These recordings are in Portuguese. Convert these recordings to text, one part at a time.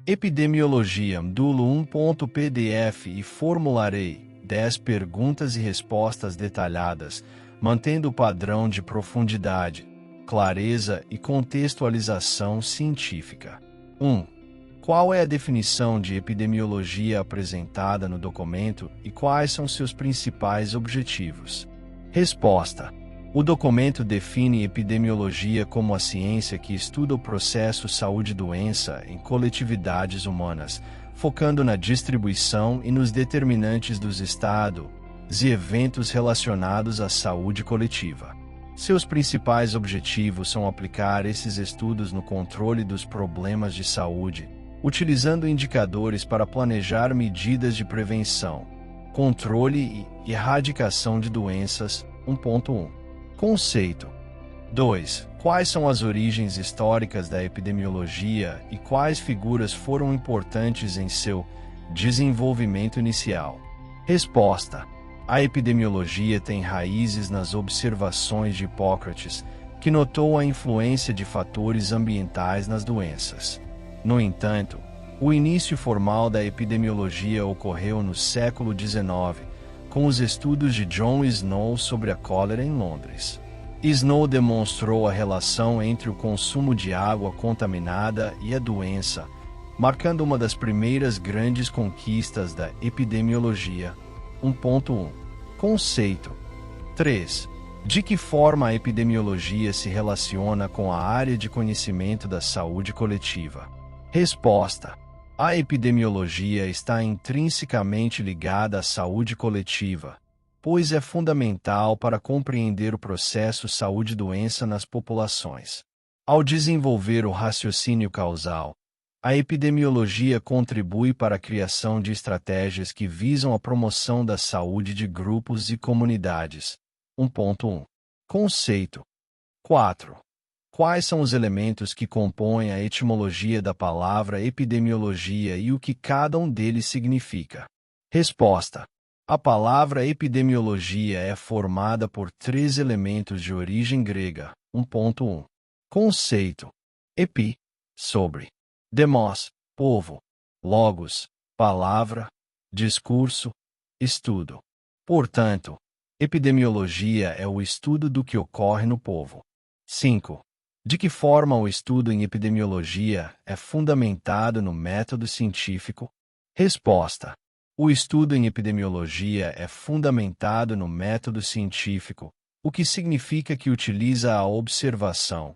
Epidemiologia Mdulo 1.pdf e formularei 10 perguntas e respostas detalhadas, mantendo o padrão de profundidade, clareza e contextualização científica. 1. Qual é a definição de epidemiologia apresentada no documento e quais são seus principais objetivos? Resposta. O documento define epidemiologia como a ciência que estuda o processo saúde-doença em coletividades humanas, focando na distribuição e nos determinantes dos estados e eventos relacionados à saúde coletiva. Seus principais objetivos são aplicar esses estudos no controle dos problemas de saúde, utilizando indicadores para planejar medidas de prevenção, controle e erradicação de doenças. 1.1. Conceito. 2. Quais são as origens históricas da epidemiologia e quais figuras foram importantes em seu desenvolvimento inicial? Resposta. A epidemiologia tem raízes nas observações de Hipócrates, que notou a influência de fatores ambientais nas doenças. No entanto, o início formal da epidemiologia ocorreu no século XIX, com os estudos de John Snow sobre a cólera em Londres. Snow demonstrou a relação entre o consumo de água contaminada e a doença, marcando uma das primeiras grandes conquistas da epidemiologia. 1.1. Conceito. 3. De que forma a epidemiologia se relaciona com a área de conhecimento da saúde coletiva? Resposta. A epidemiologia está intrinsecamente ligada à saúde coletiva, pois é fundamental para compreender o processo saúde-doença nas populações. Ao desenvolver o raciocínio causal, a epidemiologia contribui para a criação de estratégias que visam a promoção da saúde de grupos e comunidades. 1.1. Conceito. 4. Quais são os elementos que compõem a etimologia da palavra epidemiologia e o que cada um deles significa? Resposta. A palavra epidemiologia é formada por 3 elementos de origem grega. 1.1. Conceito. Epi, sobre. Demos, povo. Logos, palavra. Discurso, estudo. Portanto, epidemiologia é o estudo do que ocorre no povo. 5. De que forma o estudo em epidemiologia é fundamentado no método científico? Resposta. O estudo em epidemiologia é fundamentado no método científico, o que significa que utiliza a observação,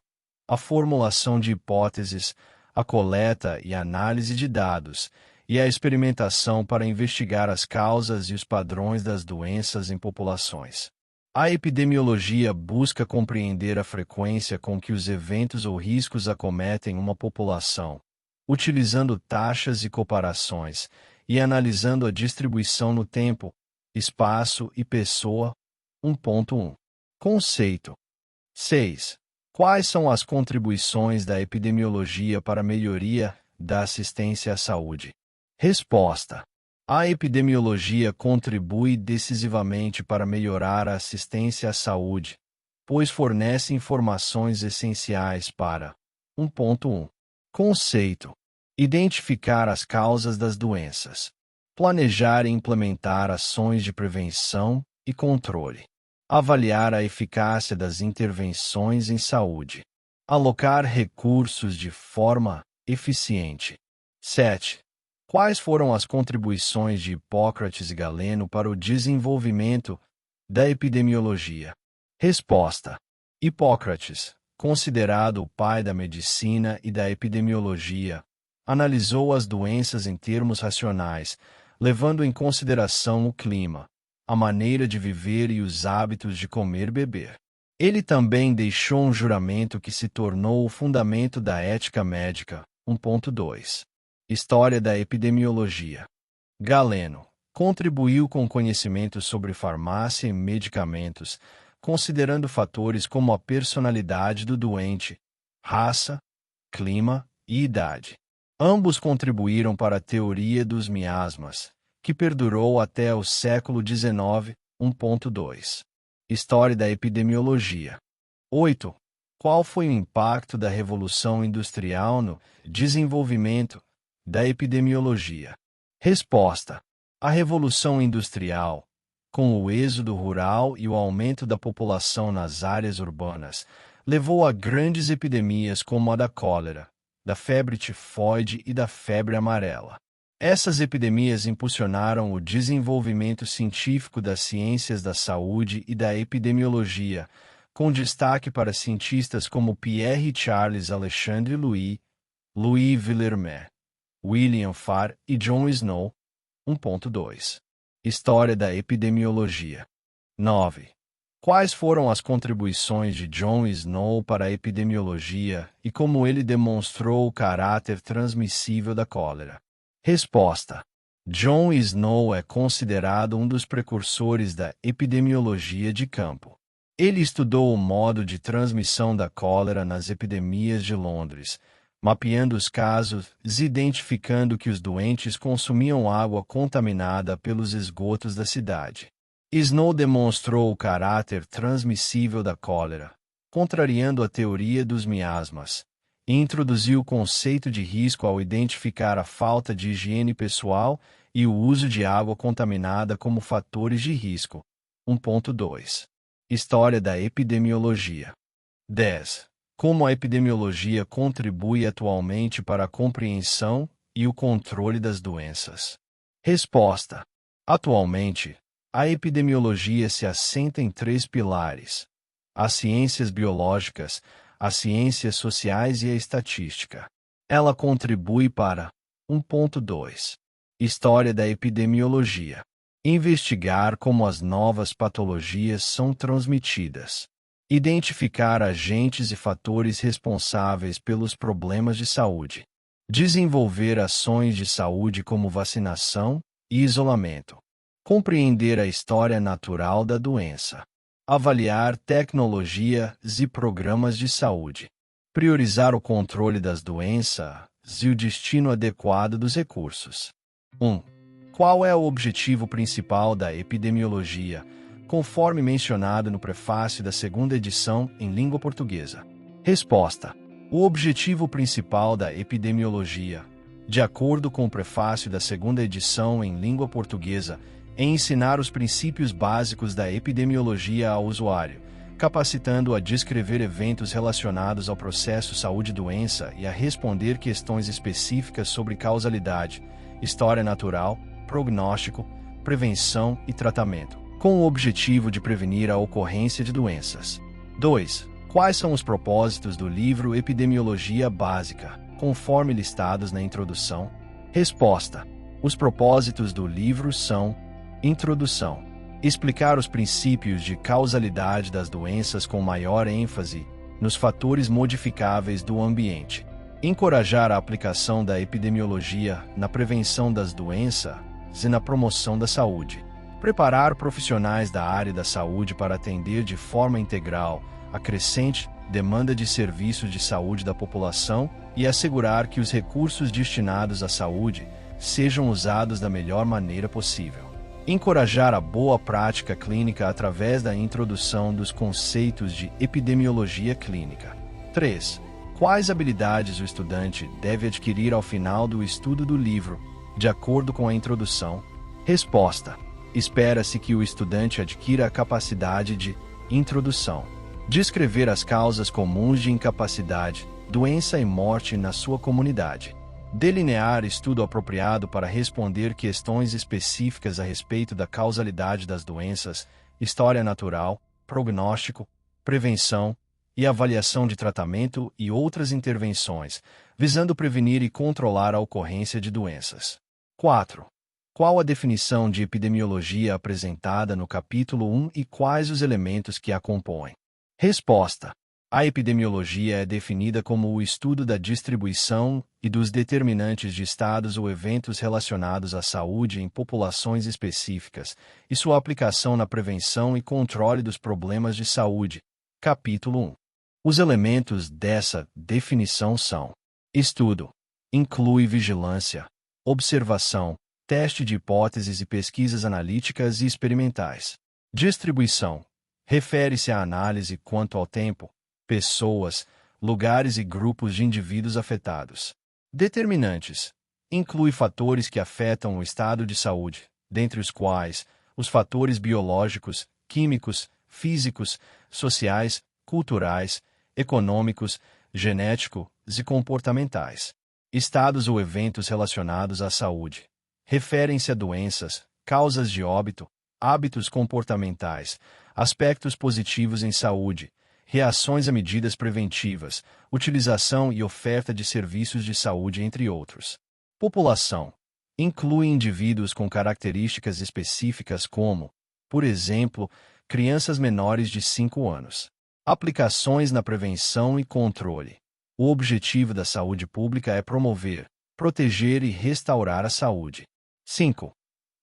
a formulação de hipóteses, a coleta e análise de dados, e a experimentação para investigar as causas e os padrões das doenças em populações. A epidemiologia busca compreender a frequência com que os eventos ou riscos acometem uma população, utilizando taxas e comparações, e analisando a distribuição no tempo, espaço e pessoa. 1.1. Conceito. 6. Quais são as contribuições da epidemiologia para a melhoria da assistência à saúde? Resposta. A epidemiologia contribui decisivamente para melhorar a assistência à saúde, pois fornece informações essenciais para 1.1. Conceito. Identificar as causas das doenças. Planejar e implementar ações de prevenção e controle. Avaliar a eficácia das intervenções em saúde. Alocar recursos de forma eficiente. 7. Quais foram as contribuições de Hipócrates e Galeno para o desenvolvimento da epidemiologia? Resposta. Hipócrates, considerado o pai da medicina e da epidemiologia, analisou as doenças em termos racionais, levando em consideração o clima, a maneira de viver e os hábitos de comer e beber. Ele também deixou um juramento que se tornou o fundamento da ética médica. 1.2. História da epidemiologia. Galeno contribuiu com conhecimento sobre farmácia e medicamentos, considerando fatores como a personalidade do doente, raça, clima e idade. Ambos contribuíram para a teoria dos miasmas, que perdurou até o século XIX. 1.2. História da epidemiologia. 8. Qual foi o impacto da Revolução Industrial no desenvolvimento da epidemiologia. Resposta: a Revolução Industrial, com o êxodo rural e o aumento da população nas áreas urbanas, levou a grandes epidemias como a da cólera, da febre tifoide e da febre amarela. Essas epidemias impulsionaram o desenvolvimento científico das ciências da saúde e da epidemiologia, com destaque para cientistas como Pierre Charles Alexandre Louis Villermé, William Farr e John Snow. 1.2. História da epidemiologia. 9. Quais foram as contribuições de John Snow para a epidemiologia e como ele demonstrou o caráter transmissível da cólera? Resposta: John Snow é considerado um dos precursores da epidemiologia de campo. Ele estudou o modo de transmissão da cólera nas epidemias de Londres, mapeando os casos e identificando que os doentes consumiam água contaminada pelos esgotos da cidade. Snow demonstrou o caráter transmissível da cólera, contrariando a teoria dos miasmas, e introduziu o conceito de risco ao identificar a falta de higiene pessoal e o uso de água contaminada como fatores de risco. 1.2. História da epidemiologia. 10. Como a epidemiologia contribui atualmente para a compreensão e o controle das doenças? Resposta: atualmente, a epidemiologia se assenta em 3 pilares: as ciências biológicas, as ciências sociais e a estatística. Ela contribui para 1.2. História da epidemiologia. Investigar como as novas patologias são transmitidas. Identificar agentes e fatores responsáveis pelos problemas de saúde. Desenvolver ações de saúde como vacinação e isolamento. Compreender a história natural da doença. Avaliar tecnologias e programas de saúde. Priorizar o controle das doenças e o destino adequado dos recursos. 1. Qual é o objetivo principal da epidemiologia, conforme mencionado no prefácio da segunda edição em língua portuguesa? Resposta: o objetivo principal da epidemiologia, de acordo com o prefácio da segunda edição em língua portuguesa, é ensinar os princípios básicos da epidemiologia ao usuário, capacitando-o a descrever eventos relacionados ao processo saúde-doença e a responder questões específicas sobre causalidade, história natural, prognóstico, prevenção e tratamento, com o objetivo de prevenir a ocorrência de doenças. 2. Quais são os propósitos do livro Epidemiologia Básica, conforme listados na introdução? Resposta: os propósitos do livro são: Introdução. Explicar os princípios de causalidade das doenças com maior ênfase nos fatores modificáveis do ambiente. Encorajar a aplicação da epidemiologia na prevenção das doenças e na promoção da saúde. Preparar profissionais da área da saúde para atender de forma integral a crescente demanda de serviços de saúde da população e assegurar que os recursos destinados à saúde sejam usados da melhor maneira possível. Encorajar a boa prática clínica através da introdução dos conceitos de epidemiologia clínica. 3. Quais habilidades o estudante deve adquirir ao final do estudo do livro, de acordo com a introdução? Resposta: espera-se que o estudante adquira a capacidade de introdução, descrever as causas comuns de incapacidade, doença e morte na sua comunidade. Delinear estudo apropriado para responder questões específicas a respeito da causalidade das doenças, história natural, prognóstico, prevenção e avaliação de tratamento e outras intervenções, visando prevenir e controlar a ocorrência de doenças. 4. Qual a definição de epidemiologia apresentada no capítulo 1 e quais os elementos que a compõem? Resposta: a epidemiologia é definida como o estudo da distribuição e dos determinantes de estados ou eventos relacionados à saúde em populações específicas e sua aplicação na prevenção e controle dos problemas de saúde. Capítulo 1. Os elementos dessa definição são: estudo. Inclui vigilância, observação, teste de hipóteses e pesquisas analíticas e experimentais. Distribuição. Refere-se à análise quanto ao tempo, pessoas, lugares e grupos de indivíduos afetados. Determinantes. inclui fatores que afetam o estado de saúde, dentre os quais os fatores biológicos, químicos, físicos, sociais, culturais, econômicos, genéticos e comportamentais. Estados ou eventos relacionados à saúde. Referem-se a doenças, causas de óbito, hábitos comportamentais, aspectos positivos em saúde, reações a medidas preventivas, utilização e oferta de serviços de saúde, entre outros. População. Inclui indivíduos com características específicas como, por exemplo, crianças menores de 5 anos. Aplicações na prevenção e controle. O objetivo da saúde pública é promover, proteger e restaurar a saúde. 5.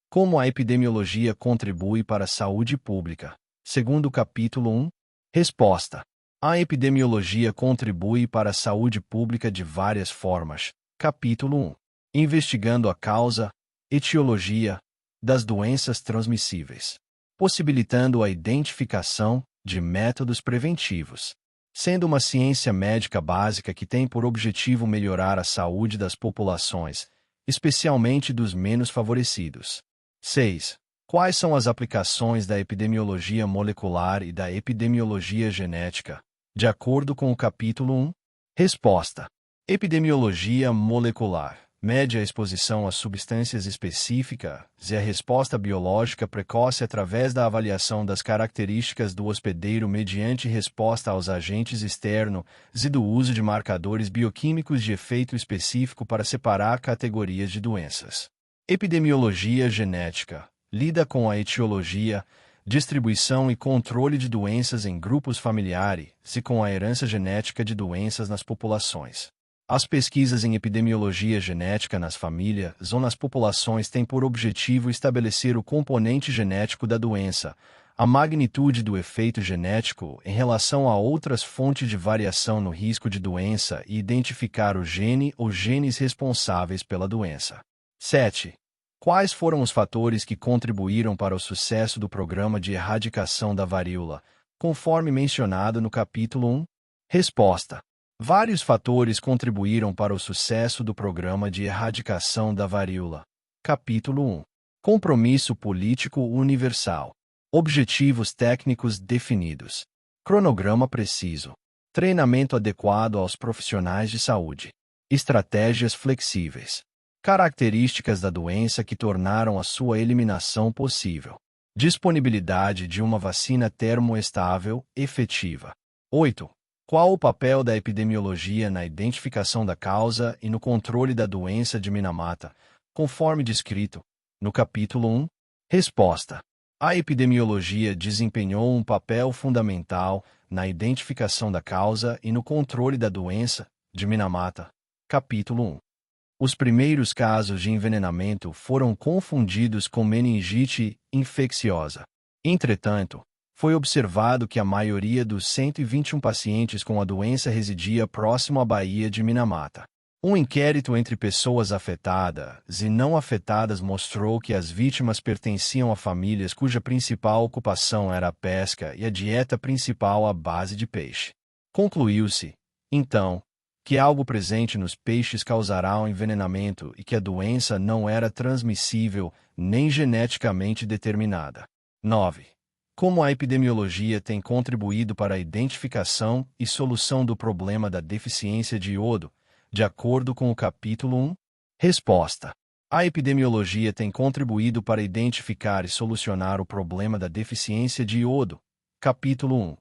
Como a epidemiologia contribui para a saúde pública? Segundo o capítulo 1. Resposta. A epidemiologia contribui para a saúde pública de várias formas. Capítulo 1. Investigando a causa, etiologia, das doenças transmissíveis, possibilitando a identificação de métodos preventivos, sendo uma ciência médica básica que tem por objetivo melhorar a saúde das populações, especialmente dos menos favorecidos. 6. Quais são as aplicações da epidemiologia molecular e da epidemiologia genética? De acordo com o capítulo 1. Resposta. Epidemiologia molecular mede a exposição a substâncias específicas e a resposta biológica precoce através da avaliação das características do hospedeiro mediante resposta aos agentes externos e do uso de marcadores bioquímicos de efeito específico para separar categorias de doenças. Epidemiologia genética lida com a etiologia, distribuição e controle de doenças em grupos familiares e com a herança genética de doenças nas populações. As pesquisas em epidemiologia genética nas famílias ou nas populações têm por objetivo estabelecer o componente genético da doença, a magnitude do efeito genético em relação a outras fontes de variação no risco de doença e identificar o gene ou genes responsáveis pela doença. 7. Quais foram os fatores que contribuíram para o sucesso do programa de erradicação da varíola, conforme mencionado no capítulo 1? Resposta. Vários fatores contribuíram para o sucesso do programa de erradicação da varíola. Capítulo 1. Compromisso político universal. Objetivos técnicos definidos. Cronograma preciso. Treinamento adequado aos profissionais de saúde. Estratégias flexíveis. Características da doença que tornaram a sua eliminação possível. Disponibilidade de uma vacina termoestável, efetiva. 8. Qual o papel da epidemiologia na identificação da causa e no controle da doença de Minamata, conforme descrito no capítulo 1? Resposta. A epidemiologia desempenhou um papel fundamental na identificação da causa e no controle da doença de Minamata. Capítulo 1. Os primeiros casos de envenenamento foram confundidos com meningite infecciosa. Entretanto, foi observado que a maioria dos 121 pacientes com a doença residia próximo à Baía de Minamata. Um inquérito entre pessoas afetadas e não afetadas mostrou que as vítimas pertenciam a famílias cuja principal ocupação era a pesca e a dieta principal à base de peixe. Concluiu-se, então, que algo presente nos peixes causará o envenenamento e que a doença não era transmissível nem geneticamente determinada. 9. Como a epidemiologia tem contribuído para a identificação e solução do problema da deficiência de iodo, de acordo com o capítulo 1? Resposta. A epidemiologia tem contribuído para identificar e solucionar o problema da deficiência de iodo. Capítulo 1.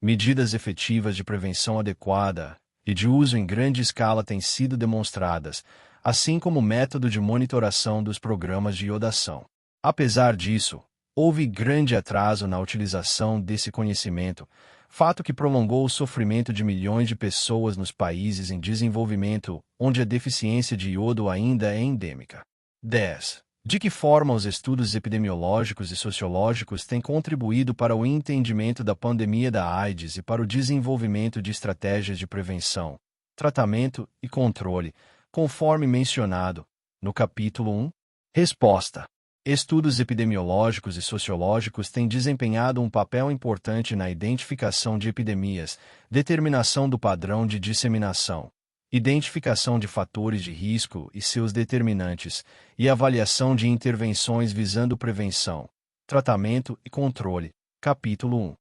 Medidas efetivas de prevenção adequada e de uso em grande escala têm sido demonstradas, assim como o método de monitoração dos programas de iodação. Apesar disso, houve grande atraso na utilização desse conhecimento, fato que prolongou o sofrimento de milhões de pessoas nos países em desenvolvimento, onde a deficiência de iodo ainda é endêmica. 10. De que forma os estudos epidemiológicos e sociológicos têm contribuído para o entendimento da pandemia da AIDS e para o desenvolvimento de estratégias de prevenção, tratamento e controle, conforme mencionado no capítulo 1? Resposta. Estudos epidemiológicos e sociológicos têm desempenhado um papel importante na identificação de epidemias, determinação do padrão de disseminação, identificação de fatores de risco e seus determinantes, e avaliação de intervenções visando prevenção, tratamento e controle. Capítulo 1.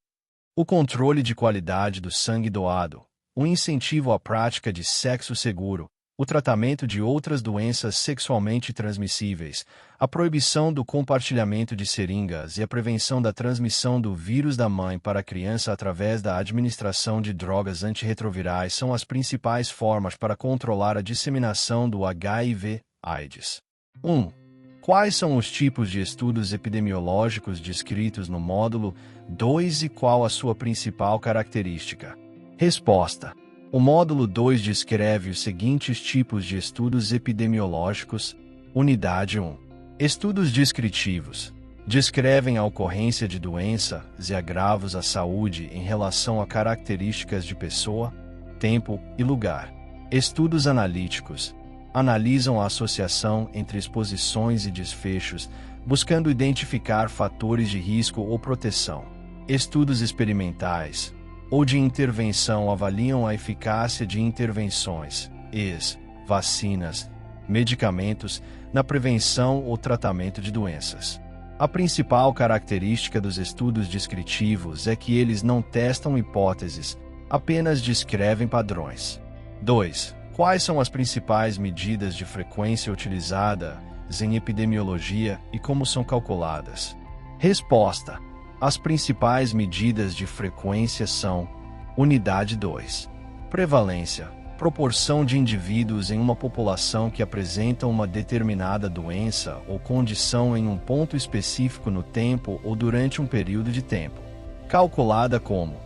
O controle de qualidade do sangue doado, o incentivo à prática de sexo seguro, o tratamento de outras doenças sexualmente transmissíveis, a proibição do compartilhamento de seringas e a prevenção da transmissão do vírus da mãe para a criança através da administração de drogas antirretrovirais são as principais formas para controlar a disseminação do HIV/AIDS. 1. Quais são os tipos de estudos epidemiológicos descritos no módulo 2 e qual a sua principal característica? Resposta. O módulo 2 descreve os seguintes tipos de estudos epidemiológicos. Unidade 1. Estudos descritivos. Descrevem a ocorrência de doenças e agravos à saúde em relação a características de pessoa, tempo e lugar. Estudos analíticos. Analisam a associação entre exposições e desfechos, buscando identificar fatores de risco ou proteção. Estudos experimentais ou de intervenção avaliam a eficácia de intervenções, vacinas, medicamentos, na prevenção ou tratamento de doenças. A principal característica dos estudos descritivos é que eles não testam hipóteses, apenas descrevem padrões. 2. Quais são as principais medidas de frequência utilizadas em epidemiologia e como são calculadas? Resposta. As principais medidas de frequência são: Unidade 2. Prevalência. Proporção de indivíduos em uma população que apresentam uma determinada doença ou condição em um ponto específico no tempo ou durante um período de tempo. Calculada como: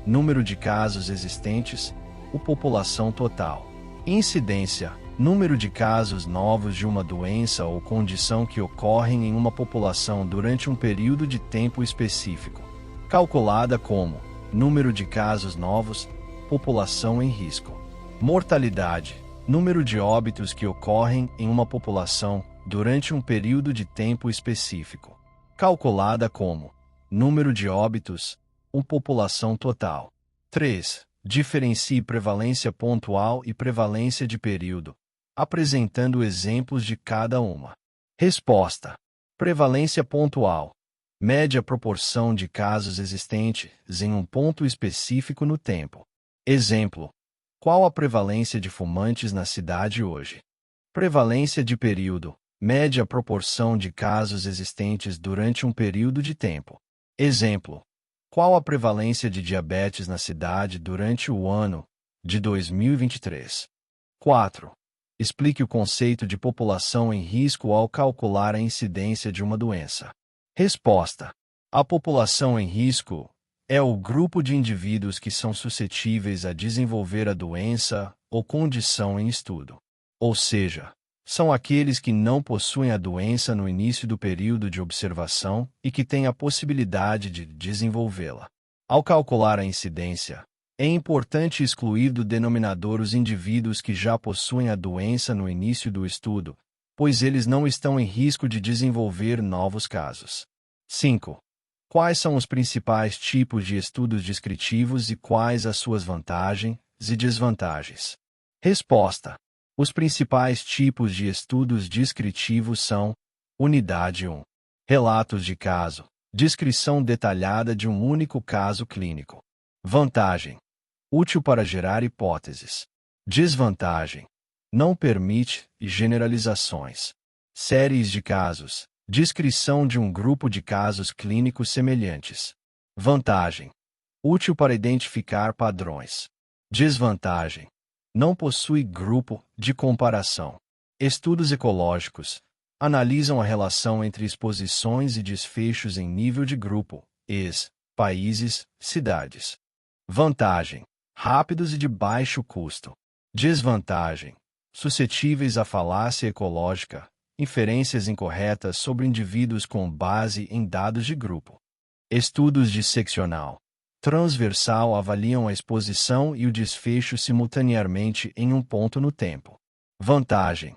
número de casos existentes, ou população total. Incidência. Número de casos novos de uma doença ou condição que ocorrem em uma população durante um período de tempo específico. Calculada como: número de casos novos, população em risco. Mortalidade. Número de óbitos que ocorrem em uma população durante um período de tempo específico. Calculada como: número de óbitos, ou população total. 3. Diferencie prevalência pontual e prevalência de período, apresentando exemplos de cada uma. Resposta. Prevalência pontual. Mede a proporção de casos existentes em um ponto específico no tempo. Exemplo. Qual a prevalência de fumantes na cidade hoje? Prevalência de período. Mede a proporção de casos existentes durante um período de tempo. Exemplo. Qual a prevalência de diabetes na cidade durante o ano de 2023? 4. Explique o conceito de população em risco ao calcular a incidência de uma doença. Resposta. A população em risco é o grupo de indivíduos que são suscetíveis a desenvolver a doença ou condição em estudo. Ou seja, são aqueles que não possuem a doença no início do período de observação e que têm a possibilidade de desenvolvê-la. Ao calcular a incidência, é importante excluir do denominador os indivíduos que já possuem a doença no início do estudo, pois eles não estão em risco de desenvolver novos casos. 5. Quais são os principais tipos de estudos descritivos e quais as suas vantagens e desvantagens? Resposta. Os principais tipos de estudos descritivos são: Unidade 1. Relatos de caso. Descrição detalhada de um único caso clínico. Vantagem. Útil para gerar hipóteses. Desvantagem. Não permite generalizações. Séries de casos. Descrição de um grupo de casos clínicos semelhantes. Vantagem. Útil para identificar padrões. Desvantagem. Não possui grupo de comparação. Estudos ecológicos. Analisam a relação entre exposições e desfechos em nível de grupo, países, cidades. Vantagem. Rápidos e de baixo custo. Desvantagem. Suscetíveis à falácia ecológica, inferências incorretas sobre indivíduos com base em dados de grupo. Estudos disseccional. Transversal avaliam a exposição e o desfecho simultaneamente em um ponto no tempo. Vantagem.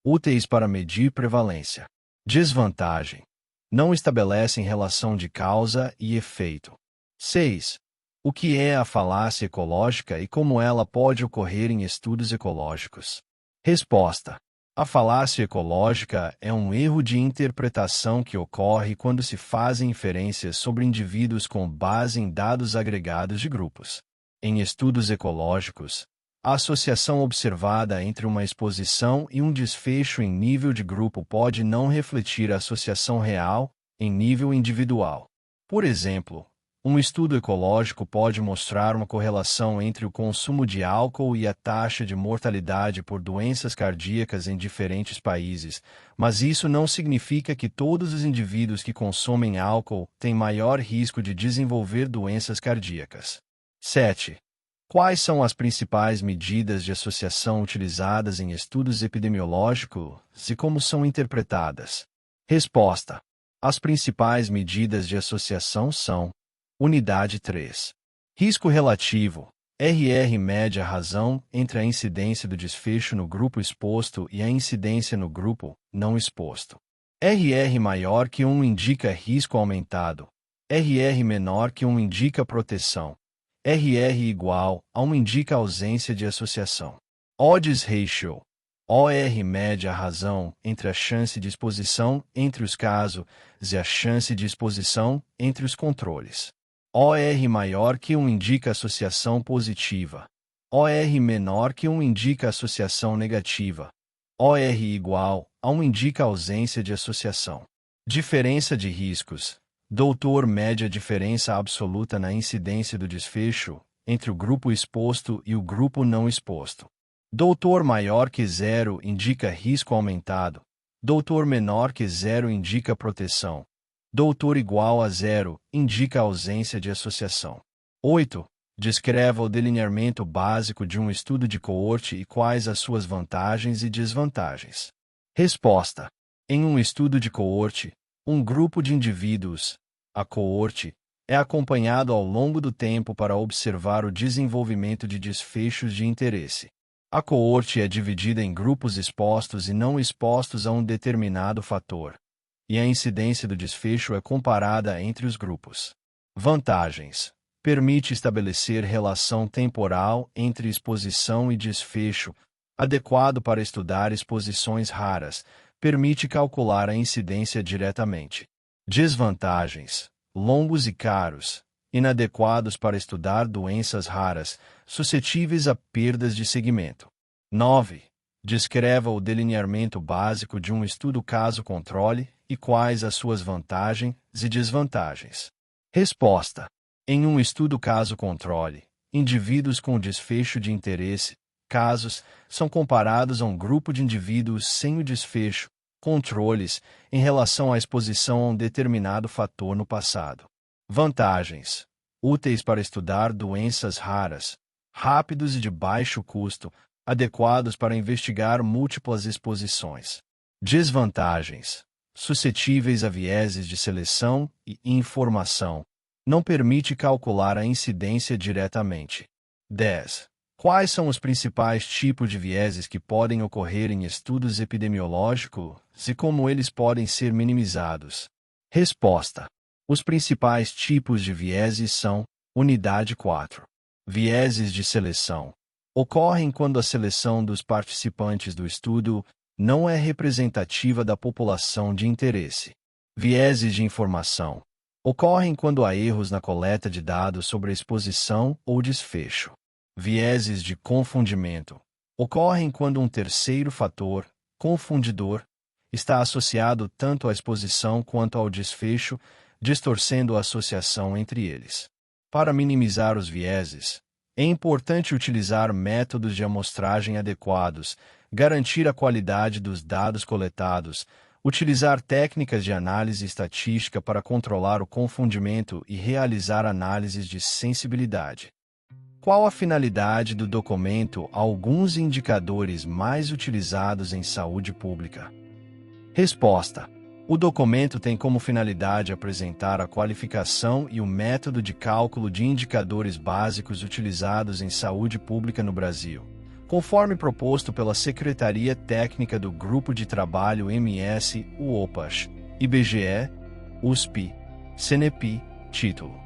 Úteis para medir prevalência. Desvantagem. Não estabelecem relação de causa e efeito. 6. O que é a falácia ecológica e como ela pode ocorrer em estudos ecológicos? Resposta: a falácia ecológica é um erro de interpretação que ocorre quando se fazem inferências sobre indivíduos com base em dados agregados de grupos. Em estudos ecológicos, a associação observada entre uma exposição e um desfecho em nível de grupo pode não refletir a associação real em nível individual. Por exemplo, um estudo ecológico pode mostrar uma correlação entre o consumo de álcool e a taxa de mortalidade por doenças cardíacas em diferentes países, mas isso não significa que todos os indivíduos que consomem álcool têm maior risco de desenvolver doenças cardíacas. 7. Quais são as principais medidas de associação utilizadas em estudos epidemiológicos e como são interpretadas? Resposta: as principais medidas de associação são: Unidade 3. Risco relativo. RR média razão entre a incidência do desfecho no grupo exposto e a incidência no grupo não exposto. RR maior que 1 indica risco aumentado. RR menor que 1 indica proteção. RR igual a 1 indica ausência de associação. Odds ratio. OR média razão entre a chance de exposição entre os casos e a chance de exposição entre os controles. OR maior que 1 indica associação positiva. OR menor que 1 indica associação negativa. OR igual a 1 indica ausência de associação. Diferença de riscos. Doutor média diferença absoluta na incidência do desfecho entre o grupo exposto e o grupo não exposto. Doutor maior que 0 indica risco aumentado. Doutor menor que 0 indica proteção. Doutor igual a 0 indica ausência de associação. 8. Descreva o delineamento básico de um estudo de coorte e quais as suas vantagens e desvantagens. Resposta: em um estudo de coorte, um grupo de indivíduos, a coorte, é acompanhado ao longo do tempo para observar o desenvolvimento de desfechos de interesse. A coorte é dividida em grupos expostos e não expostos a um determinado fator, e a incidência do desfecho é comparada entre os grupos. Vantagens: permite estabelecer relação temporal entre exposição e desfecho, adequado para estudar exposições raras, permite calcular a incidência diretamente. Desvantagens: longos e caros, inadequados para estudar doenças raras, suscetíveis a perdas de segmento. 9. Descreva o delineamento básico de um estudo caso-controle e quais as suas vantagens e desvantagens. Resposta: em um estudo caso-controle, indivíduos com desfecho de interesse, casos, são comparados a um grupo de indivíduos sem o desfecho, controles, em relação à exposição a um determinado fator no passado. Vantagens: úteis para estudar doenças raras, rápidos e de baixo custo, adequados para investigar múltiplas exposições. Desvantagens: suscetíveis a vieses de seleção e informação, não permite calcular a incidência diretamente. 10. Quais são os principais tipos de vieses que podem ocorrer em estudos epidemiológicos e como eles podem ser minimizados? Resposta: os principais tipos de vieses são: Unidade 4. Vieses de seleção. Ocorrem quando a seleção dos participantes do estudo não é representativa da população de interesse. Vieses de informação. Ocorrem quando há erros na coleta de dados sobre a exposição ou desfecho. Vieses de confundimento. Ocorrem quando um terceiro fator, confundidor, está associado tanto à exposição quanto ao desfecho, distorcendo a associação entre eles. Para minimizar os vieses, é importante utilizar métodos de amostragem adequados, garantir a qualidade dos dados coletados, utilizar técnicas de análise estatística para controlar o confundimento e realizar análises de sensibilidade. Qual a finalidade do documento Alguns indicadores mais utilizados em saúde pública? Resposta: o documento tem como finalidade apresentar a qualificação e o método de cálculo de indicadores básicos utilizados em saúde pública no Brasil, conforme proposto pela Secretaria Técnica do Grupo de Trabalho MS, UOPAS, IBGE, USP, CNEP, título.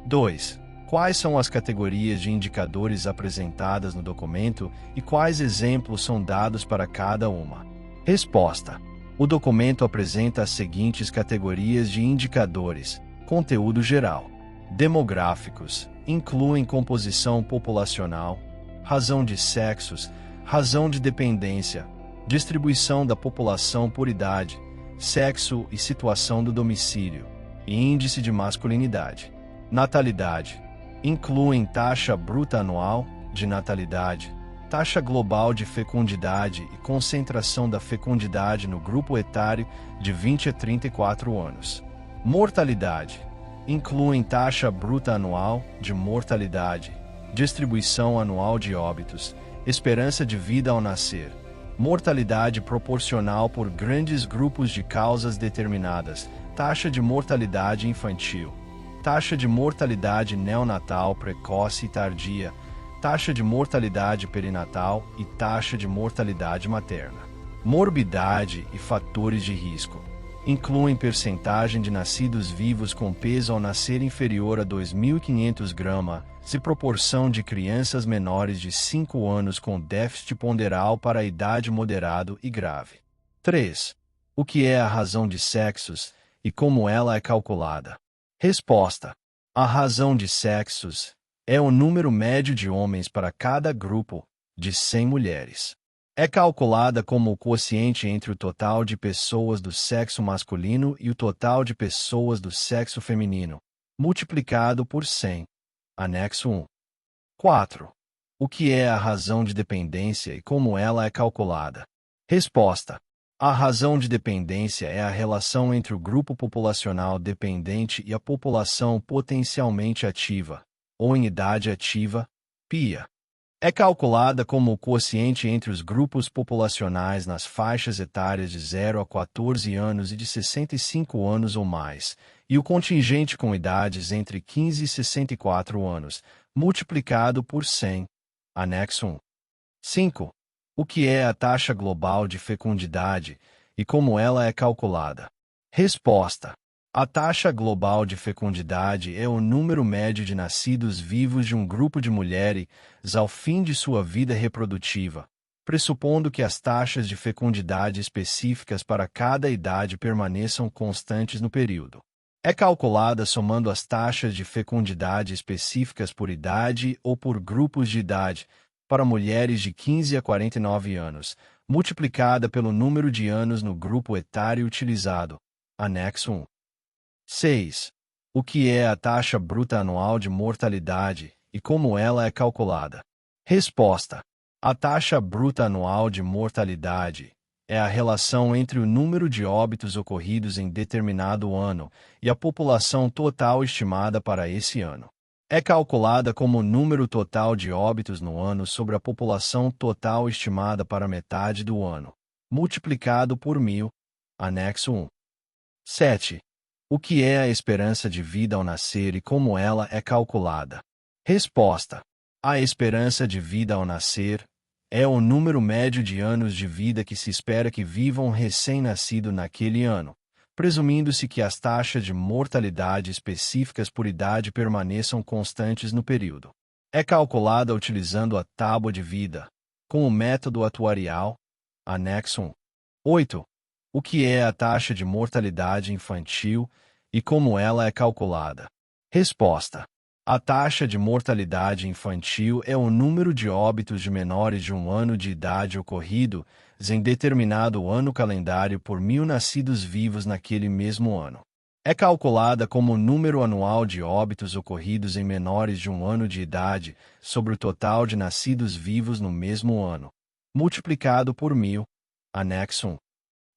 2. Quais são as categorias de indicadores apresentadas no documento e quais exemplos são dados para cada uma? Resposta: o documento apresenta as seguintes categorias de indicadores: conteúdo geral. Demográficos, incluem composição populacional, razão de sexos, razão de dependência, distribuição da população por idade, sexo e situação do domicílio, e índice de masculinidade. Natalidade, incluem taxa bruta anual de natalidade, taxa global de fecundidade e concentração da fecundidade no grupo etário de 20 a 34 anos. Mortalidade, incluem taxa bruta anual de mortalidade, distribuição anual de óbitos, esperança de vida ao nascer, mortalidade proporcional por grandes grupos de causas determinadas, taxa de mortalidade infantil, taxa de mortalidade neonatal precoce e tardia, taxa de mortalidade perinatal e taxa de mortalidade materna. Morbidade e fatores de risco. Incluem percentagem de nascidos vivos com peso ao nascer inferior a 2.500 gramas e proporção de crianças menores de 5 anos com déficit ponderal para a idade moderado e grave. 3. O que é a razão de sexos e como ela é calculada? Resposta: a razão de sexos é o número médio de homens para cada grupo de 100 mulheres. É calculada como o quociente entre o total de pessoas do sexo masculino e o total de pessoas do sexo feminino, multiplicado por 100. Anexo 1. 4. O que é a razão de dependência e como ela é calculada? Resposta: a razão de dependência é a relação entre o grupo populacional dependente e a população potencialmente ativa, ou em idade ativa, PIA. É calculada como o quociente entre os grupos populacionais nas faixas etárias de 0 a 14 anos e de 65 anos ou mais, e o contingente com idades entre 15 e 64 anos, multiplicado por 100. Anexo 1. 5. O que é a taxa global de fecundidade e como ela é calculada? Resposta: a taxa global de fecundidade é o número médio de nascidos vivos de um grupo de mulheres ao fim de sua vida reprodutiva, pressupondo que as taxas de fecundidade específicas para cada idade permaneçam constantes no período. É calculada somando as taxas de fecundidade específicas por idade ou por grupos de idade, para mulheres de 15 a 49 anos, multiplicada pelo número de anos no grupo etário utilizado. Anexo 1. 6. O que é a taxa bruta anual de mortalidade e como ela é calculada? Resposta: a taxa bruta anual de mortalidade é a relação entre o número de óbitos ocorridos em determinado ano e a população total estimada para esse ano. É calculada como o número total de óbitos no ano sobre a população total estimada para metade do ano, multiplicado por 1000. Anexo 1. 7. O que é a esperança de vida ao nascer e como ela é calculada? Resposta: a esperança de vida ao nascer é o número médio de anos de vida que se espera que viva um recém-nascido naquele ano, presumindo-se que as taxas de mortalidade específicas por idade permaneçam constantes no período. É calculada utilizando a tábua de vida, com o método atuarial. Anexo 1. 8. O que é a taxa de mortalidade infantil e como ela é calculada? Resposta: a taxa de mortalidade infantil é o número de óbitos de menores de 1 ano de idade ocorridos em determinado ano calendário por 1000 nascidos vivos naquele mesmo ano. É calculada como o número anual de óbitos ocorridos em menores de 1 ano de idade sobre o total de nascidos vivos no mesmo ano, multiplicado por 1000. Anexo 1.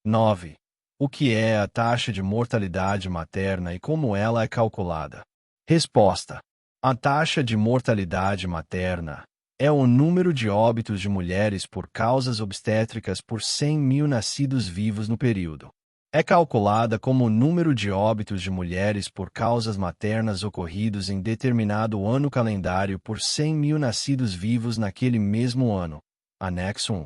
9. O que é a taxa de mortalidade materna e como ela é calculada? Resposta: a taxa de mortalidade materna é o número de óbitos de mulheres por causas obstétricas por 100.000 nascidos vivos no período. É calculada como o número de óbitos de mulheres por causas maternas ocorridos em determinado ano calendário por 100.000 nascidos vivos naquele mesmo ano. Anexo 1.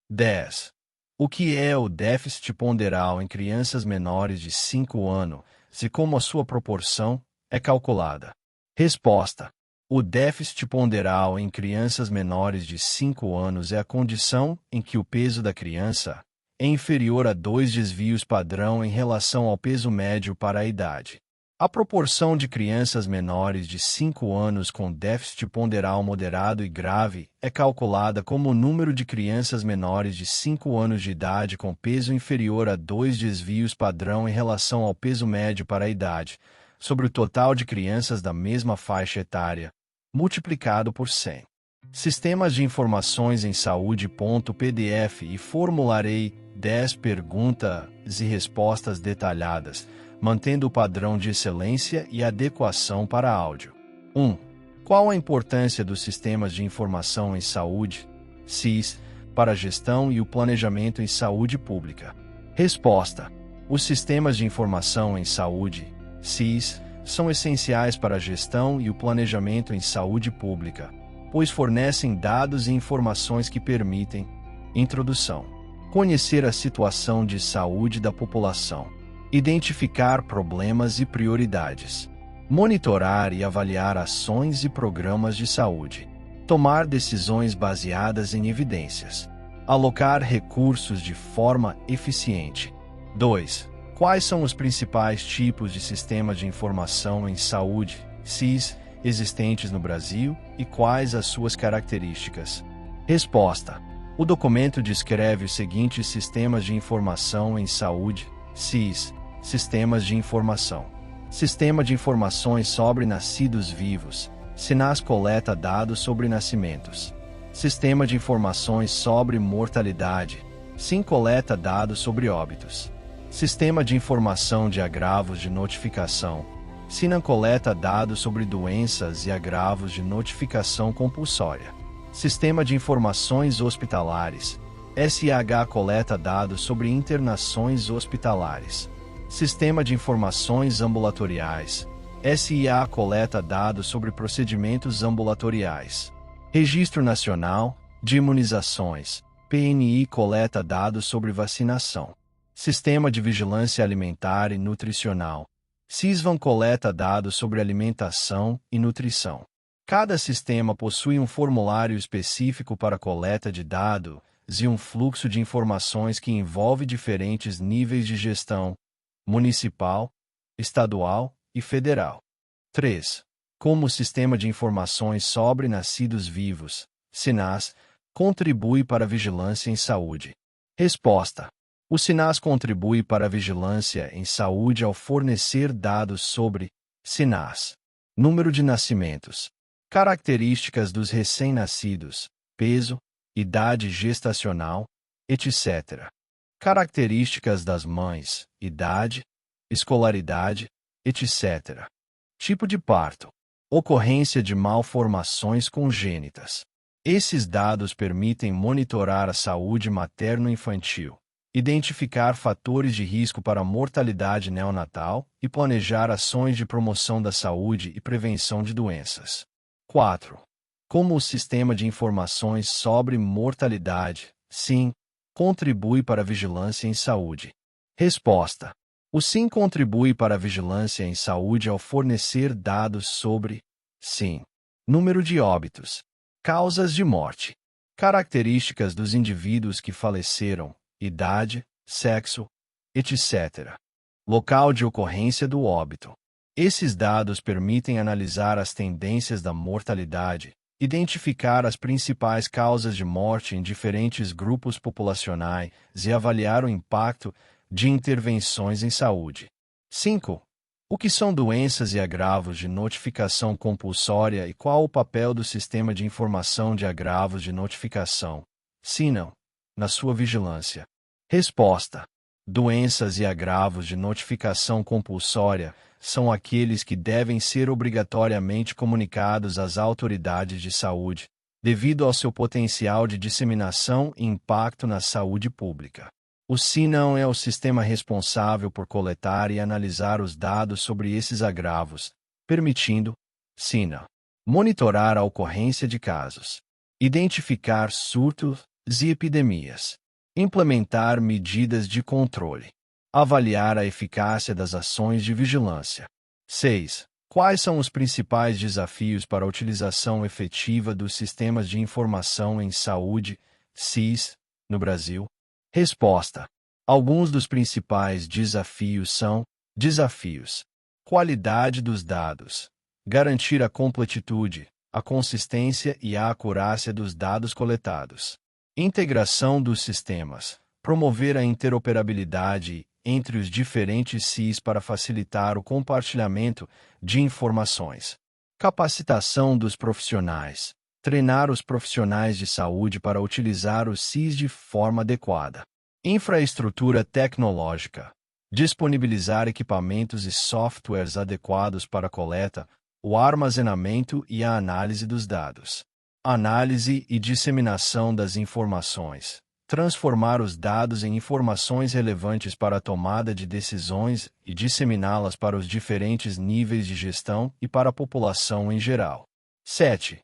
10. O que é o déficit ponderal em crianças menores de 5 anos e como a sua proporção é calculada? Resposta: o déficit ponderal em crianças menores de 5 anos é a condição em que o peso da criança é inferior a 2 desvios padrão em relação ao peso médio para a idade. A proporção de crianças menores de 5 anos com déficit ponderal moderado e grave é calculada como o número de crianças menores de 5 anos de idade com peso inferior a 2 desvios padrão em relação ao peso médio para a idade, sobre o total de crianças da mesma faixa etária, multiplicado por 100. Sistemas de Informações em Saúde.pdf e formularei 10 perguntas e respostas detalhadas, mantendo o padrão de excelência e adequação para áudio. 1. Qual a importância dos sistemas de informação em saúde, SIS, para a gestão e o planejamento em saúde pública? Resposta: os sistemas de informação em saúde, SIS, são essenciais para a gestão e o planejamento em saúde pública, pois fornecem dados e informações que permitem: introdução, conhecer a situação de saúde da população, identificar problemas e prioridades, monitorar e avaliar ações e programas de saúde, tomar decisões baseadas em evidências, alocar recursos de forma eficiente. 2. Quais são os principais tipos de sistemas de informação em saúde, SIS, existentes no Brasil e quais as suas características? Resposta: o documento descreve os seguintes sistemas de informação em saúde, SIS. Sistemas de informação. Sistema de informações sobre nascidos vivos. SINAS coleta dados sobre nascimentos. Sistema de informações sobre mortalidade. SIN coleta dados sobre óbitos. Sistema de informação de agravos de notificação. SINAM coleta dados sobre doenças e agravos de notificação compulsória. Sistema de informações hospitalares. SIH coleta dados sobre internações hospitalares. Sistema de Informações Ambulatoriais. SIA coleta dados sobre procedimentos ambulatoriais. Registro Nacional de Imunizações. PNI coleta dados sobre vacinação. Sistema de Vigilância Alimentar e Nutricional. SISVAN coleta dados sobre alimentação e nutrição. Cada sistema possui um formulário específico para coleta de dados e um fluxo de informações que envolve diferentes níveis de gestão: municipal, estadual e federal. 3. Como o Sistema de Informações sobre Nascidos Vivos, SINAS, contribui para a vigilância em saúde? Resposta: o SINAS contribui para a vigilância em saúde ao fornecer dados sobre SINAS, número de nascimentos, características dos recém-nascidos, peso, idade gestacional, etc. Características das mães, idade, escolaridade, etc. Tipo de parto, ocorrência de malformações congênitas. Esses dados permitem monitorar a saúde materno-infantil, identificar fatores de risco para a mortalidade neonatal e planejar ações de promoção da saúde e prevenção de doenças. 4. Como o Sistema de Informações sobre Mortalidade, SIM, contribui para a vigilância em saúde? Resposta: o SIM contribui para a vigilância em saúde ao fornecer dados sobre SIM, número de óbitos, causas de morte, características dos indivíduos que faleceram, idade, sexo, etc. Local de ocorrência do óbito. Esses dados permitem analisar as tendências da mortalidade, identificar as principais causas de morte em diferentes grupos populacionais e avaliar o impacto de intervenções em saúde. 5. O que são doenças e agravos de notificação compulsória e qual o papel do Sistema de Informação de Agravos de Notificação, SINAM, na sua vigilância? Resposta: doenças e agravos de notificação compulsória são aqueles que devem ser obrigatoriamente comunicados às autoridades de saúde, devido ao seu potencial de disseminação e impacto na saúde pública. O SINAM é o sistema responsável por coletar e analisar os dados sobre esses agravos, permitindo, SINAM, monitorar a ocorrência de casos, identificar surtos e epidemias, implementar medidas de controle, avaliar a eficácia das ações de vigilância. 6. Quais são os principais desafios para a utilização efetiva dos sistemas de informação em saúde, SIS, no Brasil? Resposta. Alguns dos principais desafios são: desafios. Qualidade dos dados. Garantir a completitude, a consistência e a acurácia dos dados coletados. Integração dos sistemas. Promover a interoperabilidade entre os diferentes SIS para facilitar o compartilhamento de informações. Capacitação dos profissionais. Treinar os profissionais de saúde para utilizar os SIS de forma adequada. Infraestrutura tecnológica. Disponibilizar equipamentos e softwares adequados para a coleta, o armazenamento e a análise dos dados. Análise e disseminação das informações. Transformar os dados em informações relevantes para a tomada de decisões e disseminá-las para os diferentes níveis de gestão e para a população em geral. 7.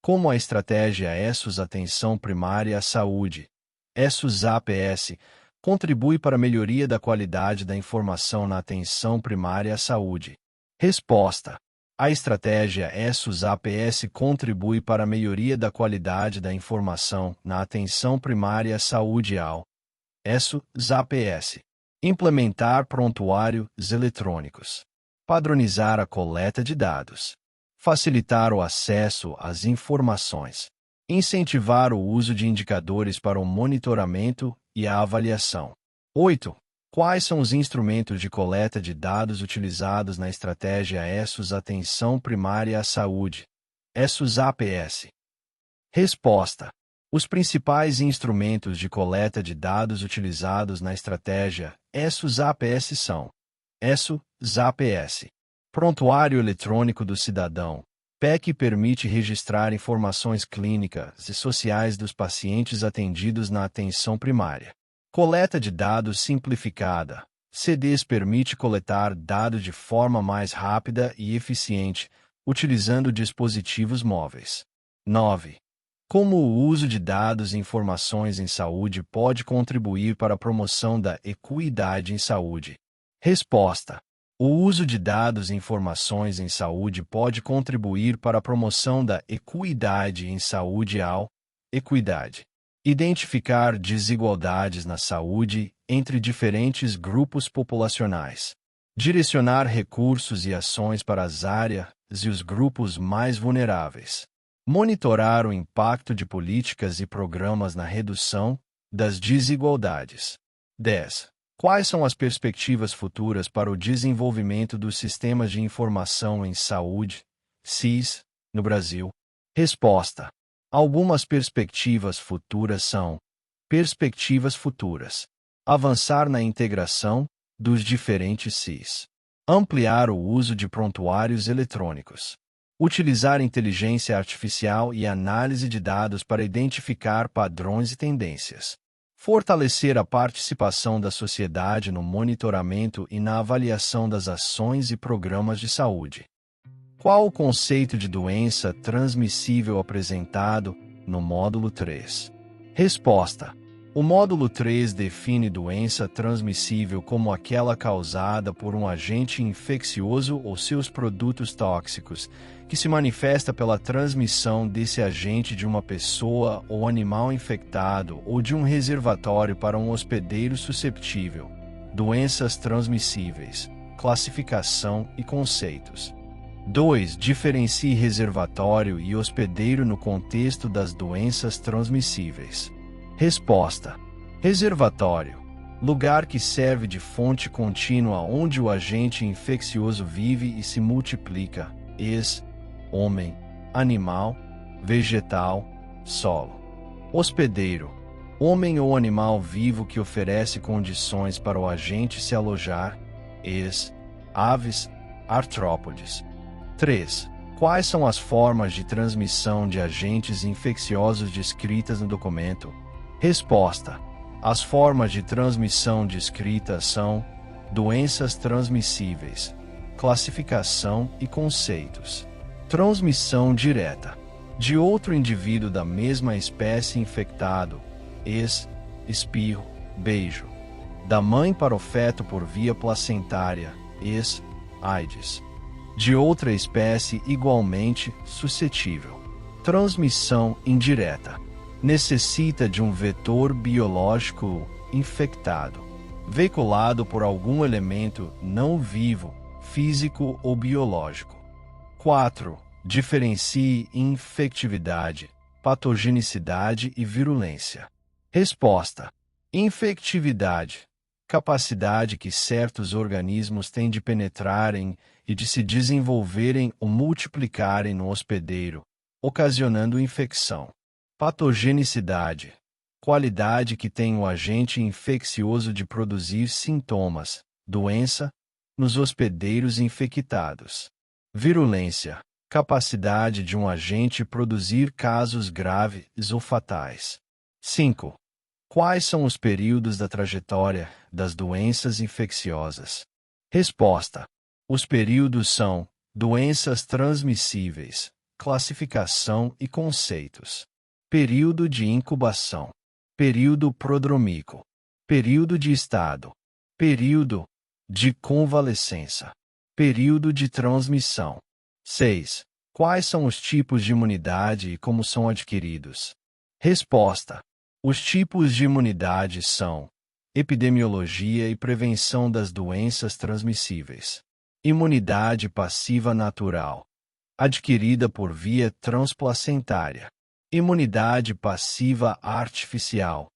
Como a estratégia ESSOS Atenção Primária à Saúde, ESSOS APS, contribui para a melhoria da qualidade da informação na atenção primária à saúde? Resposta. A estratégia ESSOS APS contribui para a melhoria da qualidade da informação na atenção primária à saúde ao ESSOS APS. Implementar prontuários eletrônicos. Padronizar a coleta de dados. Facilitar o acesso às informações. Incentivar o uso de indicadores para o monitoramento e a avaliação. 8. Quais são os instrumentos de coleta de dados utilizados na estratégia ESSOS Atenção Primária à Saúde, ESSOS APS? Resposta. Os principais instrumentos de coleta de dados utilizados na estratégia ESSOS APS são: ESSOS APS. Prontuário Eletrônico do Cidadão. PEC permite registrar informações clínicas e sociais dos pacientes atendidos na atenção primária. Coleta de dados simplificada. CDs permite coletar dados de forma mais rápida e eficiente, utilizando dispositivos móveis. 9. Como o uso de dados e informações em saúde pode contribuir para a promoção da equidade em saúde? Resposta. O uso de dados e informações em saúde pode contribuir para a promoção da equidade em saúde ao equidade. Identificar desigualdades na saúde entre diferentes grupos populacionais. Direcionar recursos e ações para as áreas e os grupos mais vulneráveis. Monitorar o impacto de políticas e programas na redução das desigualdades. 10. Quais são as perspectivas futuras para o desenvolvimento dos sistemas de informação em saúde, SIS, no Brasil? Resposta. Algumas perspectivas futuras são: perspectivas futuras. Avançar na integração dos diferentes SIS. Ampliar o uso de prontuários eletrônicos. Utilizar inteligência artificial e análise de dados para identificar padrões e tendências. Fortalecer a participação da sociedade no monitoramento e na avaliação das ações e programas de saúde. Qual o conceito de doença transmissível apresentado no módulo 3? Resposta. O módulo 3 define doença transmissível como aquela causada por um agente infeccioso ou seus produtos tóxicos, que se manifesta pela transmissão desse agente de uma pessoa ou animal infectado ou de um reservatório para um hospedeiro susceptível. Doenças transmissíveis. Classificação e conceitos. 2. Diferencie reservatório e hospedeiro no contexto das doenças transmissíveis. Resposta. Reservatório. Lugar que serve de fonte contínua onde o agente infeccioso vive e se multiplica. Homem, animal, vegetal, solo. Hospedeiro. Homem ou animal vivo que oferece condições para o agente se alojar. Aves, artrópodes. 3. Quais são as formas de transmissão de agentes infecciosos descritas no documento? Resposta. As formas de transmissão descritas são: doenças transmissíveis, classificação e conceitos. Transmissão direta. De outro indivíduo da mesma espécie infectado, espirro, beijo. Da mãe para o feto por via placentária, AIDS. de outra espécie igualmente suscetível. Transmissão indireta. Necessita de um vetor biológico infectado, veiculado por algum elemento não vivo, físico ou biológico. 4. Diferencie infectividade, patogenicidade e virulência. Resposta: infectividade. Capacidade que certos organismos têm de penetrarem e de se desenvolverem ou multiplicarem no hospedeiro, ocasionando infecção. Patogenicidade. Qualidade que tem o agente infeccioso de produzir sintomas, doença, nos hospedeiros infectados. Virulência. Capacidade de um agente produzir casos graves ou fatais. 5. Quais são os períodos da trajetória das doenças infecciosas? Resposta: os períodos são doenças transmissíveis, classificação e conceitos. Período de incubação. Período prodrômico. Período de estado. Período de convalescença. Período de transmissão. 6. Quais são os tipos de imunidade e como são adquiridos? Resposta: os tipos de imunidade são epidemiologia e prevenção das doenças transmissíveis. Imunidade passiva natural, adquirida por via transplacentária. Imunidade passiva artificial,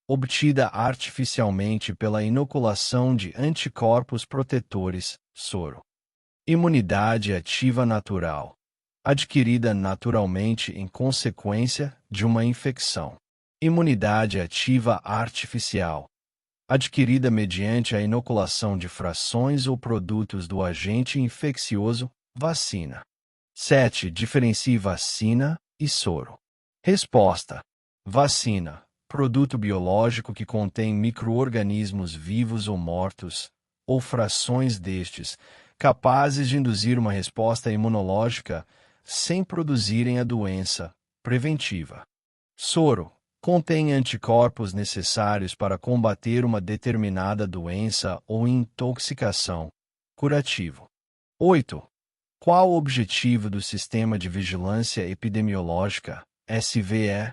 obtida artificialmente pela inoculação de anticorpos protetores, soro. Imunidade ativa natural, adquirida naturalmente em consequência de uma infecção. Imunidade ativa artificial, adquirida mediante a inoculação de frações ou produtos do agente infeccioso, vacina. 7. Diferencie vacina e soro. Resposta: vacina, produto biológico que contém micro-organismos vivos ou mortos, ou frações destes, capazes de induzir uma resposta imunológica sem produzirem a doença, preventiva. Soro contém anticorpos necessários para combater uma determinada doença ou intoxicação, curativo. 8. Qual o objetivo do Sistema de Vigilância Epidemiológica, SVE?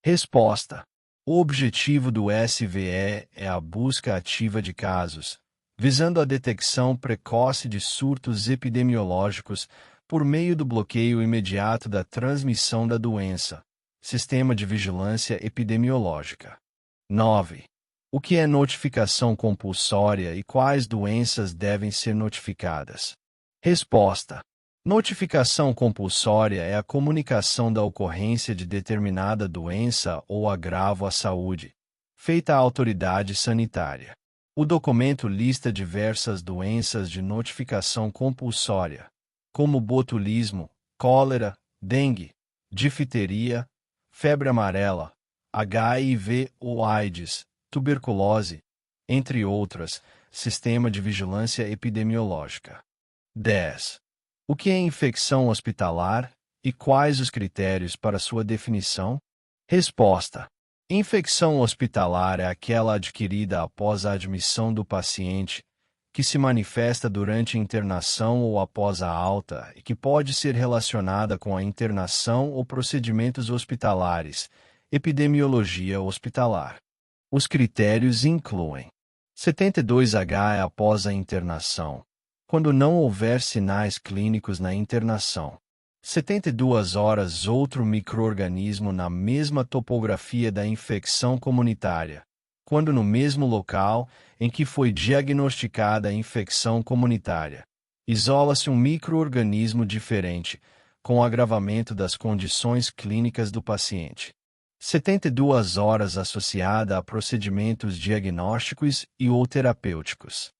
Resposta: o objetivo do SVE é a busca ativa de casos, visando a detecção precoce de surtos epidemiológicos por meio do bloqueio imediato da transmissão da doença. Sistema de Vigilância Epidemiológica. 9. O que é notificação compulsória e quais doenças devem ser notificadas? Resposta: notificação compulsória é a comunicação da ocorrência de determinada doença ou agravo à saúde, feita à autoridade sanitária. O documento lista diversas doenças de notificação compulsória, como botulismo, cólera, dengue, difteria, febre amarela, HIV ou AIDS, tuberculose, entre outras. Sistema de Vigilância Epidemiológica. 10. O que é infecção hospitalar e quais os critérios para sua definição? Resposta: infecção hospitalar é aquela adquirida após a admissão do paciente, que se manifesta durante a internação ou após a alta e que pode ser relacionada com a internação ou procedimentos hospitalares. Epidemiologia hospitalar. Os critérios incluem: 72H é após a internação, quando não houver sinais clínicos na internação. 72 horas outro micro-organismo na mesma topografia da infecção comunitária, quando no mesmo local em que foi diagnosticada a infecção comunitária, isola-se um micro-organismo diferente, com o agravamento das condições clínicas do paciente. 72 horas associada a procedimentos diagnósticos e ou terapêuticos.